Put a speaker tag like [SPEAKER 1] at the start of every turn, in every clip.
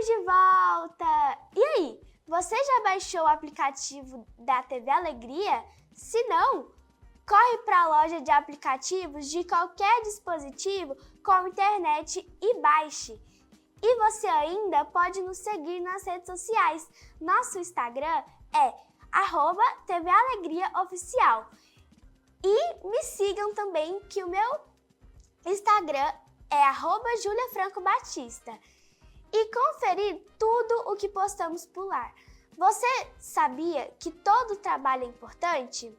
[SPEAKER 1] Estamos de volta! E aí, você já baixou o aplicativo da TV Alegria? Se não, corre para a loja de aplicativos de qualquer dispositivo com internet e baixe. E você ainda pode nos seguir nas redes sociais. Nosso Instagram é @TVAlegriaOficial. E me sigam também, que o meu Instagram é @JuliaFrancoBatista. E conferir tudo o que postamos por lá. Você sabia que todo trabalho é importante?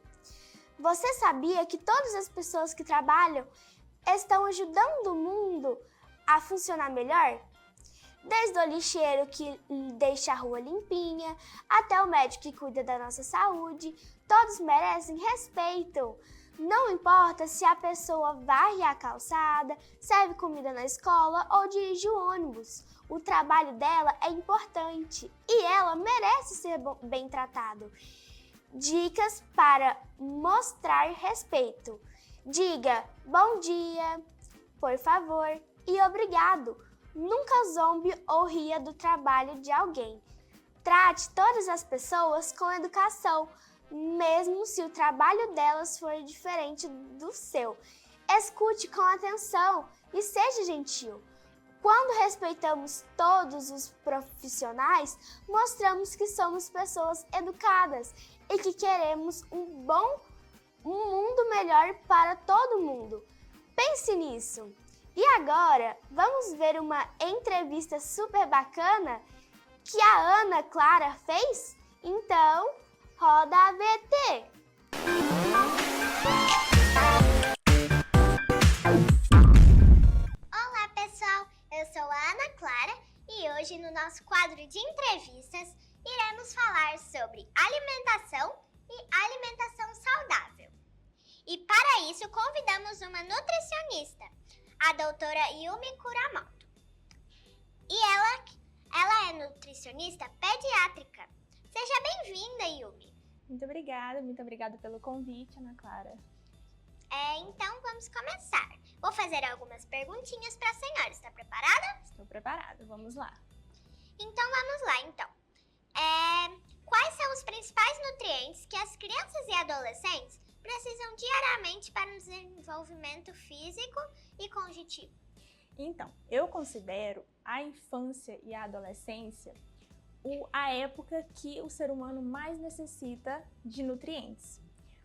[SPEAKER 1] Você sabia que todas as pessoas que trabalham estão ajudando o mundo a funcionar melhor? Desde o lixeiro que deixa a rua limpinha, até o médico que cuida da nossa saúde, todos merecem respeito. Não importa se a pessoa varre a calçada, serve comida na escola ou dirige o ônibus. O trabalho dela é importante e ela merece ser bem tratado. Dicas para mostrar respeito. Diga bom dia, por favor e obrigado. Nunca zombe ou ria do trabalho de alguém. Trate todas as pessoas com educação, mesmo se o trabalho delas for diferente do seu. Escute com atenção e seja gentil. Quando respeitamos todos os profissionais, mostramos que somos pessoas educadas e que queremos um mundo melhor para todo mundo. Pense nisso. E agora, vamos ver uma entrevista super bacana que a Ana Clara fez? Então, roda a VT!
[SPEAKER 2] Olá pessoal, eu sou a Ana Clara e hoje no nosso quadro de entrevistas iremos falar sobre alimentação e alimentação saudável. E para isso convidamos uma nutricionista, a doutora Yumi Kuramoto. E ela é nutricionista pediátrica. Seja bem-vinda, Yumi.
[SPEAKER 3] Muito obrigada pelo convite, Ana Clara.
[SPEAKER 2] Então vamos começar. Vou fazer algumas perguntinhas para a senhora. Está preparada?
[SPEAKER 3] Estou preparada, vamos lá.
[SPEAKER 2] Então vamos lá, então. Quais são os principais nutrientes que as crianças e adolescentes precisam diariamente para o desenvolvimento físico e cognitivo?
[SPEAKER 3] Então, eu considero a infância e a adolescência a época que o ser humano mais necessita de nutrientes.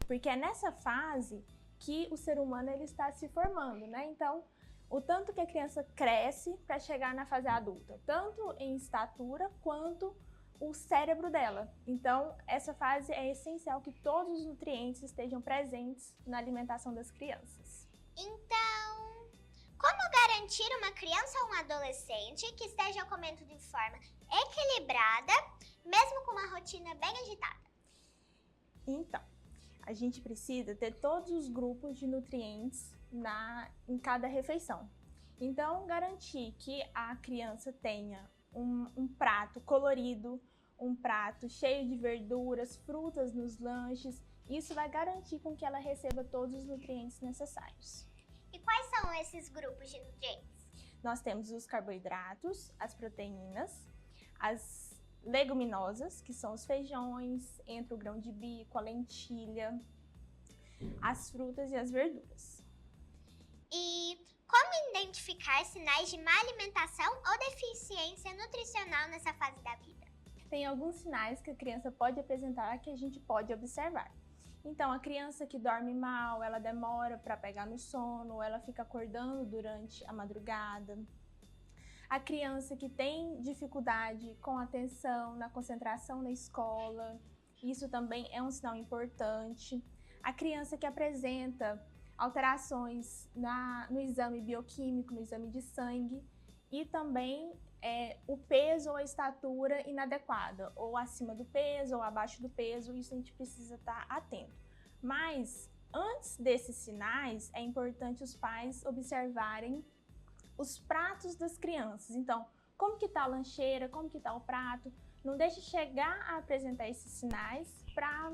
[SPEAKER 3] Porque é nessa fase que o ser humano ele está se formando, né? Então, o tanto que a criança cresce para chegar na fase adulta, tanto em estatura quanto o cérebro dela. Então, essa fase é essencial que todos os nutrientes estejam presentes na alimentação das crianças.
[SPEAKER 2] Então, como garantir uma criança ou um adolescente que esteja comendo de forma equilibrada, mesmo com uma rotina bem agitada?
[SPEAKER 3] Então, a gente precisa ter todos os grupos de nutrientes em cada refeição. Então, garantir que a criança tenha um prato colorido, um prato cheio de verduras, frutas nos lanches. Isso vai garantir com que ela receba todos os nutrientes necessários.
[SPEAKER 2] E quais são esses grupos de nutrientes?
[SPEAKER 3] Nós temos os carboidratos, as proteínas, as leguminosas, que são os feijões, entra o grão de bico, a lentilha, as frutas e as verduras.
[SPEAKER 2] E como identificar sinais de má alimentação ou deficiência nutricional nessa fase da vida?
[SPEAKER 3] Tem alguns sinais que a criança pode apresentar que a gente pode observar. Então, a criança que dorme mal, ela demora para pegar no sono, ela fica acordando durante a madrugada. A criança que tem dificuldade com a atenção, na concentração na escola, isso também é um sinal importante. A criança que apresenta alterações no exame bioquímico, no exame de sangue, e também o peso ou a estatura inadequada, ou acima do peso ou abaixo do peso, isso a gente precisa estar atento. Mas antes desses sinais, é importante os pais observarem os pratos das crianças. Então, como que está a lancheira, como que está o prato, não deixe chegar a apresentar esses sinais para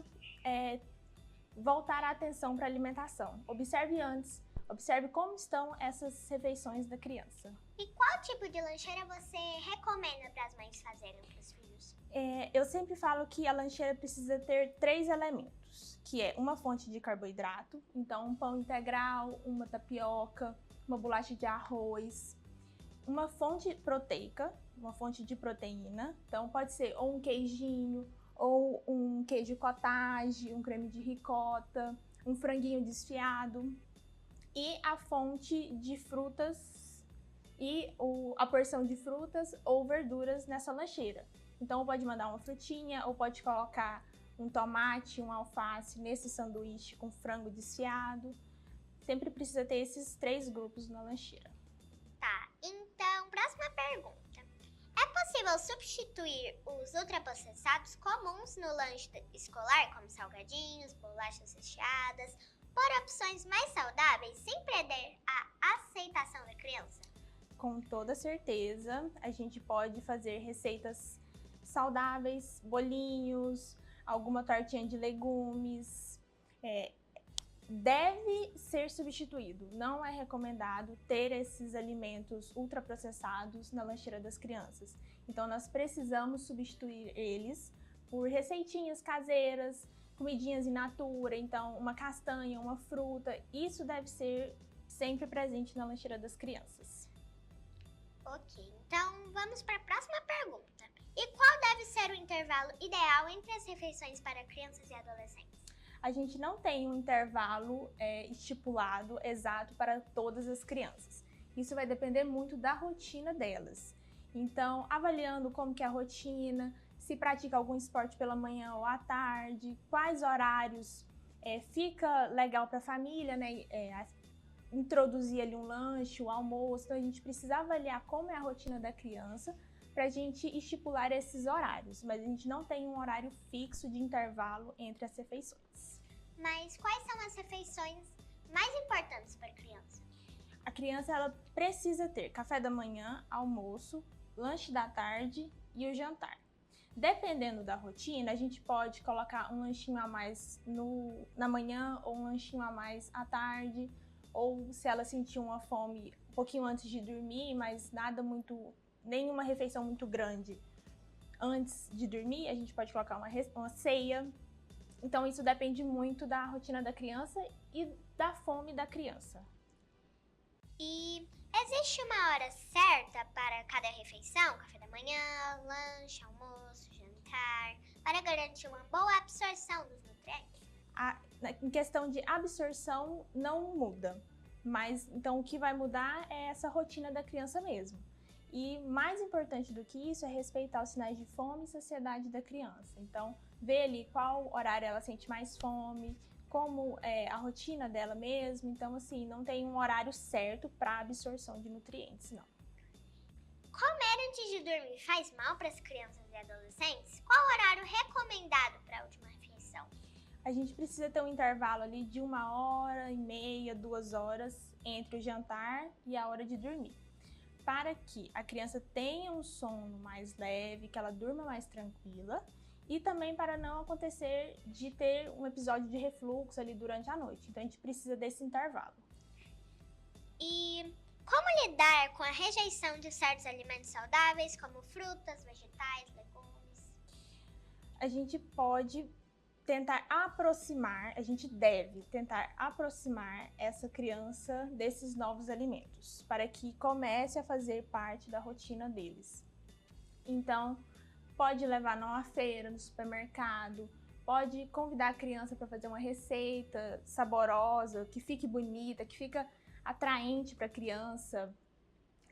[SPEAKER 3] voltar a atenção para a alimentação. Observe antes Observe como estão essas refeições da criança.
[SPEAKER 2] E qual tipo de lancheira você recomenda para as mães fazerem para os filhos?
[SPEAKER 3] Eu sempre falo que a lancheira precisa ter 3 elementos, que é uma fonte de carboidrato, então um pão integral, uma tapioca, uma bolacha de arroz, uma fonte proteica, uma fonte de proteína, então pode ser ou um queijinho, ou um queijo cottage, um creme de ricota, um franguinho desfiado, e a fonte de frutas e a porção de frutas ou verduras nessa lancheira. Então pode mandar uma frutinha ou pode colocar um tomate, um alface nesse sanduíche com frango desfiado. Sempre precisa ter esses 3 grupos na lancheira.
[SPEAKER 2] Tá, então, próxima pergunta. É possível substituir os ultraprocessados comuns no lanche escolar, como salgadinhos, bolachas recheadas, por opções mais saudáveis, sem perder a aceitação da criança?
[SPEAKER 3] Com toda certeza, a gente pode fazer receitas saudáveis, bolinhos, alguma tortinha de legumes. Deve ser substituído. Não é recomendado ter esses alimentos ultraprocessados na lancheira das crianças. Então, nós precisamos substituir eles por receitinhas caseiras, comidinhas in natura, então uma castanha, uma fruta. Isso deve ser sempre presente na lancheira das crianças.
[SPEAKER 2] Ok, então vamos para a próxima pergunta. E qual deve ser o intervalo ideal entre as refeições para crianças e adolescentes?
[SPEAKER 3] A gente não tem um intervalo estipulado exato para todas as crianças. Isso vai depender muito da rotina delas. Então, avaliando como que é a rotina, se pratica algum esporte pela manhã ou à tarde, quais horários fica legal para a família, né? Introduzir ali um lanche, um almoço. Então, a gente precisa avaliar como é a rotina da criança para a gente estipular esses horários, mas a gente não tem um horário fixo de intervalo entre as refeições.
[SPEAKER 2] Mas quais são as refeições mais importantes para a criança?
[SPEAKER 3] A criança ela precisa ter café da manhã, almoço, lanche da tarde e o jantar. Dependendo da rotina, a gente pode colocar um lanchinho a mais na manhã ou um lanchinho a mais à tarde, ou se ela sentir uma fome um pouquinho antes de dormir, mas nenhuma refeição muito grande antes de dormir, a gente pode colocar uma ceia. Então isso depende muito da rotina da criança e da fome da criança.
[SPEAKER 2] E existe uma hora certa para cada refeição? Café da manhã, lanche, almoço, jantar, para garantir uma boa absorção dos nutrientes?
[SPEAKER 3] Em questão de absorção não muda, mas então o que vai mudar é essa rotina da criança mesmo. E mais importante do que isso é respeitar os sinais de fome e saciedade da criança. Então, ver ali qual horário ela sente mais fome, como é a rotina dela mesmo. Então, assim, não tem um horário certo para absorção de nutrientes, não.
[SPEAKER 2] Comer antes de dormir faz mal para as crianças e adolescentes? Qual o horário recomendado para a última refeição?
[SPEAKER 3] A gente precisa ter um intervalo ali de 1h30, 2 horas entre o jantar e a hora de dormir, para que a criança tenha um sono mais leve, que ela durma mais tranquila e também para não acontecer de ter um episódio de refluxo ali durante a noite. Então a gente precisa desse intervalo.
[SPEAKER 2] E como lidar com a rejeição de certos alimentos saudáveis, como frutas, vegetais, legumes?
[SPEAKER 3] A gente pode tentar aproximar, a gente deve tentar aproximar essa criança desses novos alimentos, para que comece a fazer parte da rotina deles. Então, pode levar numa feira, no supermercado, pode convidar a criança para fazer uma receita saborosa, que fique bonita, que fica atraente para a criança,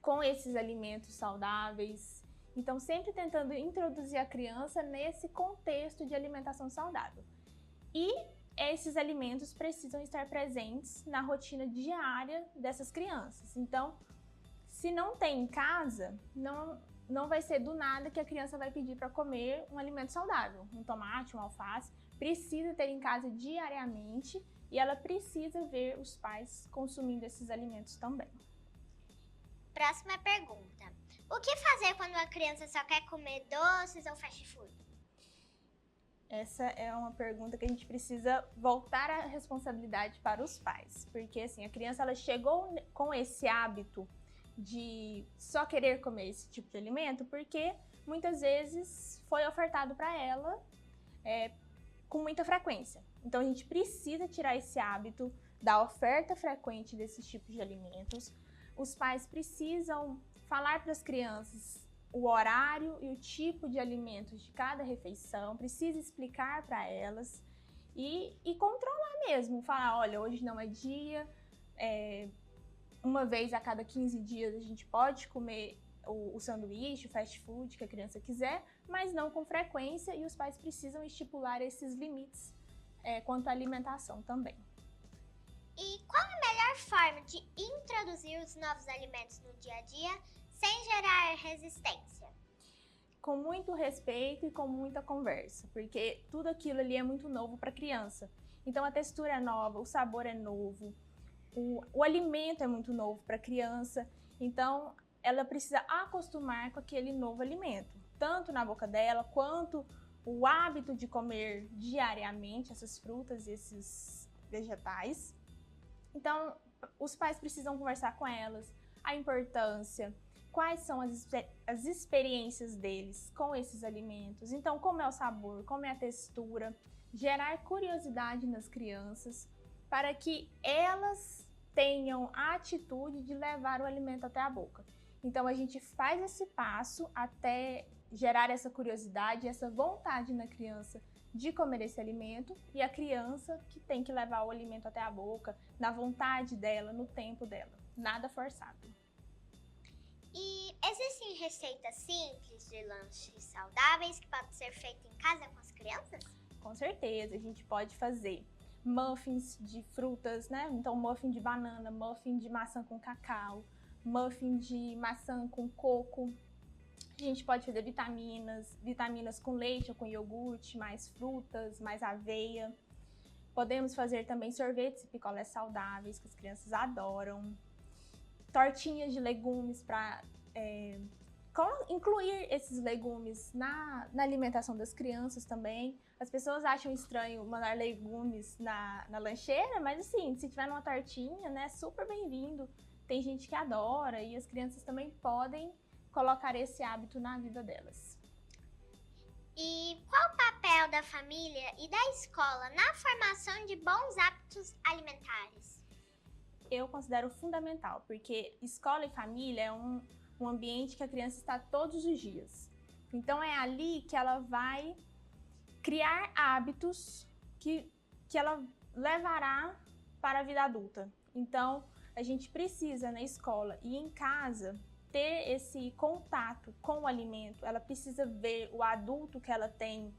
[SPEAKER 3] com esses alimentos saudáveis. Então, sempre tentando introduzir a criança nesse contexto de alimentação saudável. E esses alimentos precisam estar presentes na rotina diária dessas crianças. Então, se não tem em casa, não vai ser do nada que a criança vai pedir para comer um alimento saudável. Um tomate, um alface, precisa ter em casa diariamente e ela precisa ver os pais consumindo esses alimentos também.
[SPEAKER 2] Próxima pergunta. O que fazer quando a criança só quer comer doces ou fast food?
[SPEAKER 3] Essa é uma pergunta que a gente precisa voltar a responsabilidade para os pais, porque assim, a criança ela chegou com esse hábito de só querer comer esse tipo de alimento porque muitas vezes foi ofertado para ela com muita frequência. Então a gente precisa tirar esse hábito da oferta frequente desses tipos de alimentos. Os pais precisam falar para as crianças o horário e o tipo de alimentos de cada refeição, precisa explicar para elas e controlar mesmo, falar, olha, hoje não é dia, uma vez a cada 15 dias a gente pode comer o sanduíche, o fast food que a criança quiser, mas não com frequência, e os pais precisam estipular esses limites quanto à alimentação também.
[SPEAKER 2] E qual a melhor forma de introduzir os novos alimentos no dia a dia sem gerar resistência?
[SPEAKER 3] Com muito respeito e com muita conversa, porque tudo aquilo ali é muito novo para a criança. Então a textura é nova, o sabor é novo, o alimento é muito novo para a criança, então ela precisa acostumar com aquele novo alimento, tanto na boca dela quanto o hábito de comer diariamente essas frutas e esses vegetais. Então, os pais precisam conversar com elas, a importância, quais são as experiências deles com esses alimentos. Então, como é o sabor, como é a textura, gerar curiosidade nas crianças para que elas tenham a atitude de levar o alimento até a boca. Então, a gente faz esse passo até gerar essa curiosidade, essa vontade na criança de comer esse alimento, e a criança que tem que levar o alimento até a boca, na vontade dela, no tempo dela. Nada forçado.
[SPEAKER 2] E existem receitas simples de lanches saudáveis que podem ser feitas em casa com as crianças?
[SPEAKER 3] Com certeza, a gente pode fazer muffins de frutas, né? Então, muffin de banana, muffin de maçã com cacau, muffin de maçã com coco. A gente pode fazer vitaminas com leite ou com iogurte, mais frutas, mais aveia. Podemos fazer também sorvetes e picolés saudáveis, que as crianças adoram. Tortinhas de legumes para incluir esses legumes na alimentação das crianças também. As pessoas acham estranho mandar legumes na lancheira, mas assim, se tiver numa tortinha, né, super bem-vindo. Tem gente que adora e as crianças também podem colocar esse hábito na vida delas.
[SPEAKER 2] E qual o papel da família e da escola na formação de bons hábitos alimentares?
[SPEAKER 3] Eu considero fundamental, porque escola e família é um ambiente que a criança está todos os dias. Então é ali que ela vai criar hábitos que ela levará para a vida adulta. Então a gente precisa na escola e em casa ter esse contato com o alimento. Ela precisa ver o adulto que ela tem,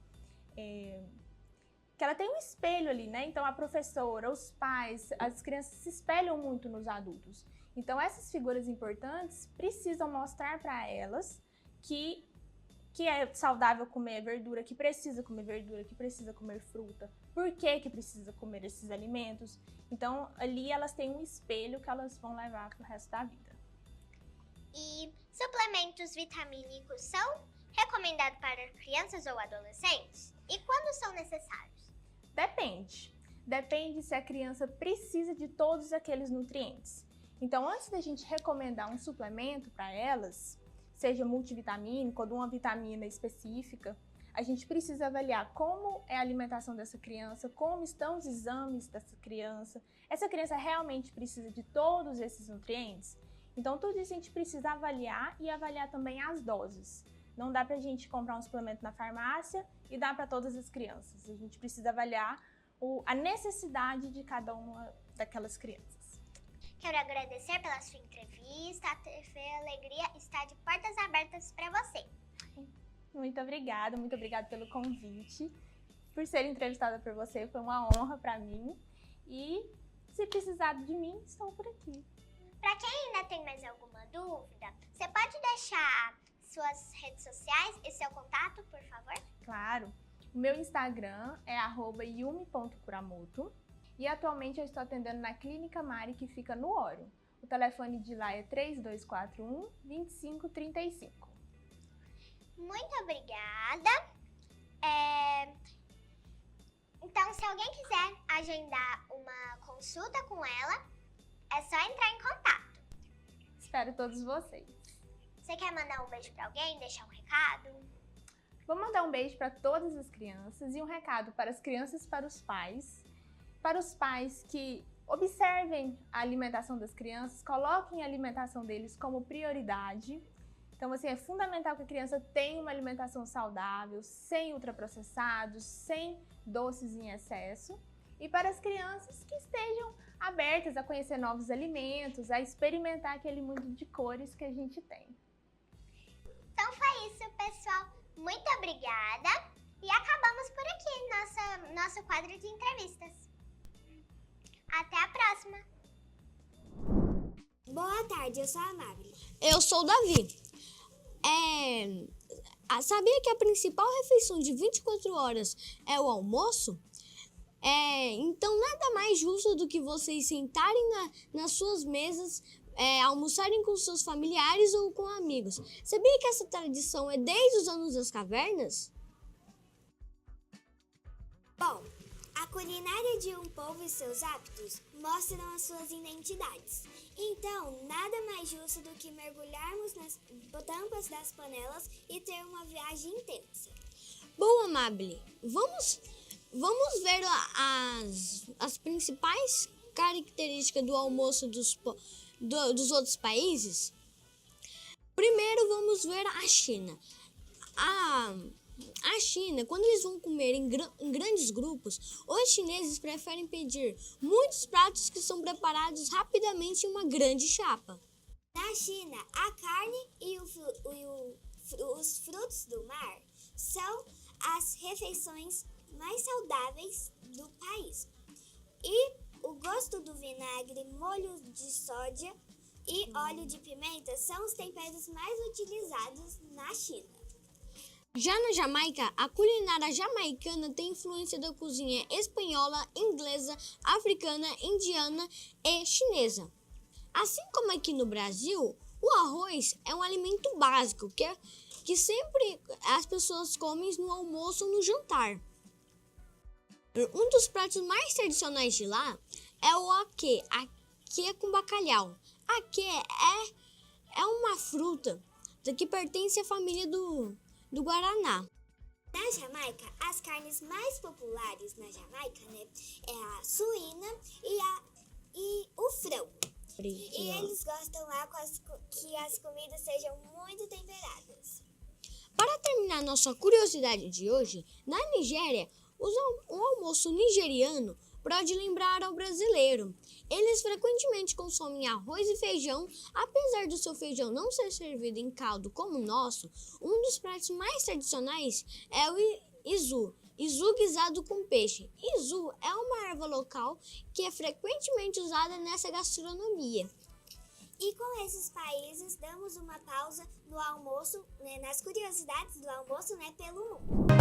[SPEAKER 3] um espelho ali, né? Então a professora, os pais, as crianças se espelham muito nos adultos. Então essas figuras importantes precisam mostrar para elas que é saudável comer verdura, que precisa comer fruta, por que precisa comer esses alimentos. Então ali elas têm um espelho que elas vão levar para o resto da vida.
[SPEAKER 2] E suplementos vitamínicos são recomendados para crianças ou adolescentes? E quando são necessários?
[SPEAKER 3] Depende se a criança precisa de todos aqueles nutrientes. Então, antes da gente recomendar um suplemento para elas, seja multivitamínico ou de uma vitamina específica, a gente precisa avaliar como é a alimentação dessa criança, como estão os exames dessa criança. Essa criança realmente precisa de todos esses nutrientes? Então, tudo isso a gente precisa avaliar e avaliar também as doses. Não dá pra gente comprar um suplemento na farmácia e dar para todas as crianças. A gente precisa avaliar a necessidade de cada uma daquelas crianças.
[SPEAKER 2] Quero agradecer pela sua entrevista. A TV Alegria está de portas abertas para você.
[SPEAKER 3] Muito obrigada pelo convite. Por ser entrevistada por você, foi uma honra para mim. E se precisar de mim, estou por aqui.
[SPEAKER 2] Para quem ainda tem mais alguma dúvida, você pode deixar suas redes sociais e seu contato, por favor?
[SPEAKER 3] Claro. O meu Instagram é @yumi.kuramoto e atualmente eu estou atendendo na Clínica Mari, que fica no Ório. O telefone de lá é 3241-2535.
[SPEAKER 2] Muito obrigada. Então, se alguém quiser agendar uma consulta com ela, é só entrar em contato.
[SPEAKER 3] Espero todos vocês.
[SPEAKER 2] Você quer mandar um beijo para alguém, deixar um recado?
[SPEAKER 3] Vou mandar um beijo para todas as crianças e um recado para as crianças e para os pais que observem a alimentação das crianças, coloquem a alimentação deles como prioridade. Então, assim, é fundamental que a criança tenha uma alimentação saudável, sem ultraprocessados, sem doces em excesso. E para as crianças que estejam abertas a conhecer novos alimentos, a experimentar aquele mundo de cores que a gente tem.
[SPEAKER 2] Então foi isso, pessoal. Muito obrigada. E acabamos por aqui nosso quadro de entrevistas. Até a próxima.
[SPEAKER 4] Boa tarde, eu sou a Amável.
[SPEAKER 5] Eu sou o Davi. Sabia que a principal refeição de 24 horas é o almoço? Então, nada mais justo do que vocês sentarem nas suas mesas, almoçarem com seus familiares ou com amigos. Sabia que essa tradição é desde os anos das cavernas?
[SPEAKER 4] Bom, a culinária de um povo e seus hábitos mostram as suas identidades. Então, nada mais justo do que mergulharmos nas tampas das panelas e ter uma viagem intensa.
[SPEAKER 5] Bom, Amable, vamos ver as principais características do almoço dos outros países? Primeiro, vamos ver a China. A China, quando eles vão comer em grandes grupos, os chineses preferem pedir muitos pratos que são preparados rapidamente em uma grande chapa.
[SPEAKER 4] Na China, a carne e os frutos do mar são as refeições mais saudáveis do país. E o gosto do vinagre, molho de soja e óleo de pimenta são os temperos mais utilizados na China.
[SPEAKER 5] Já na Jamaica, a culinária jamaicana tem influência da cozinha espanhola, inglesa, africana, indiana e chinesa. Assim como aqui no Brasil, o arroz é um alimento básico que sempre as pessoas comem no almoço ou no jantar. Um dos pratos mais tradicionais de lá é o aquê. Aquê com bacalhau. Aquê é uma fruta que pertence à família do Guaraná.
[SPEAKER 4] Na Jamaica, as carnes mais populares na Jamaica, é a suína e o frango. E eles gostam lá que as comidas sejam muito temperadas.
[SPEAKER 5] Para terminar nossa curiosidade de hoje, na Nigéria, o almoço nigeriano pode lembrar ao brasileiro. Eles frequentemente consomem arroz e feijão. Apesar do seu feijão não ser servido em caldo como o nosso, um dos pratos mais tradicionais é o izu guisado com peixe. Izu é uma erva local que é frequentemente usada nessa gastronomia.
[SPEAKER 4] E com esses países, damos uma pausa no almoço, nas curiosidades do almoço, pelo mundo.